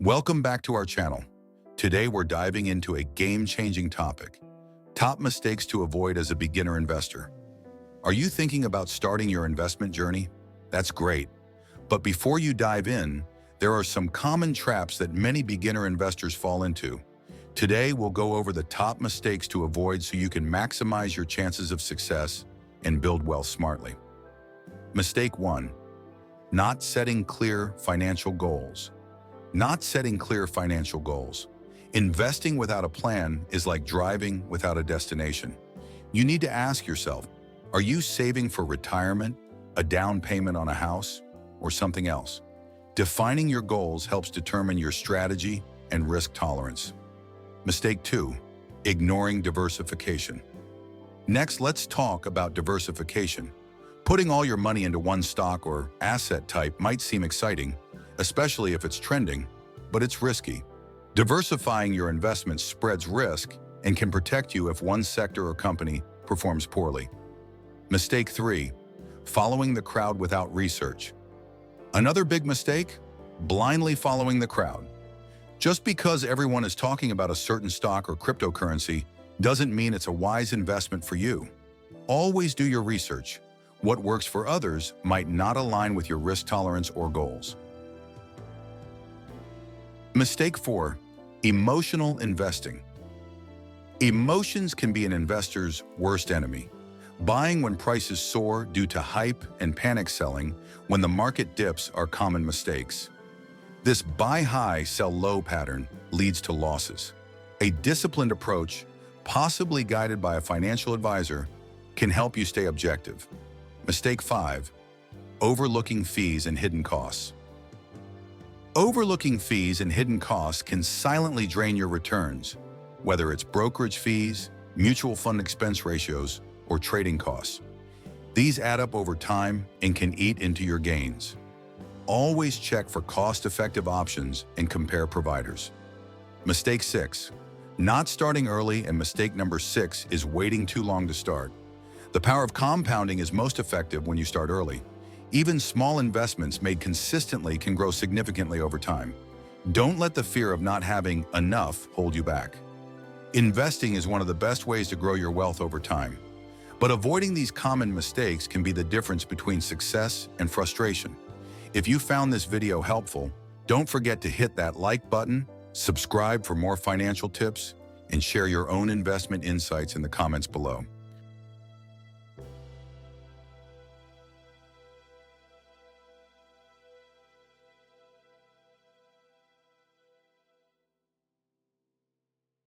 Welcome back to our channel. Today we're diving into a game-changing topic: top mistakes to avoid as a beginner investor. Are you thinking about starting your investment journey? That's great. But before you dive in, there are some common traps that many beginner investors fall into. Today we'll go over the top mistakes to avoid so you can maximize your chances of success and build wealth smartly. Mistake 1. Not setting clear financial goals. Not setting clear financial goals. Investing without a plan is like driving without a destination. You need to ask yourself, are you saving for retirement, a down payment on a house, or something else? Defining your goals helps determine your strategy and risk tolerance. Mistake 2. Ignoring diversification. Next, let's talk about diversification. Putting all your money into one stock or asset type might seem exciting, especially if it's trending, but it's risky. Diversifying your investments spreads risk and can protect you if one sector or company performs poorly. Mistake 3. Following the crowd without research. Another big mistake? Blindly following the crowd. Just because everyone is talking about a certain stock or cryptocurrency doesn't mean it's a wise investment for you. Always do your research. What works for others might not align with your risk tolerance or goals. Mistake 4. Emotional investing. Emotions can be an investor's worst enemy. Buying when prices soar due to hype and panic selling when the market dips are common mistakes. This buy high, sell low pattern leads to losses. A disciplined approach, possibly guided by a financial advisor, can help you stay objective. Mistake 5. Overlooking fees and hidden costs. Overlooking fees and hidden costs can silently drain your returns, whether it's brokerage fees, mutual fund expense ratios, or trading costs. These add up over time and can eat into your gains. Always check for cost-effective options and compare providers. Mistake 6. Not starting early, and mistake number 6 is waiting too long to start. The power of compounding is most effective when you start early. Even small investments made consistently can grow significantly over time. Don't let the fear of not having enough hold you back. Investing is one of the best ways to grow your wealth over time. But avoiding these common mistakes can be the difference between success and frustration. If you found this video helpful, don't forget to hit that like button, subscribe for more financial tips, and share your own investment insights in the comments below.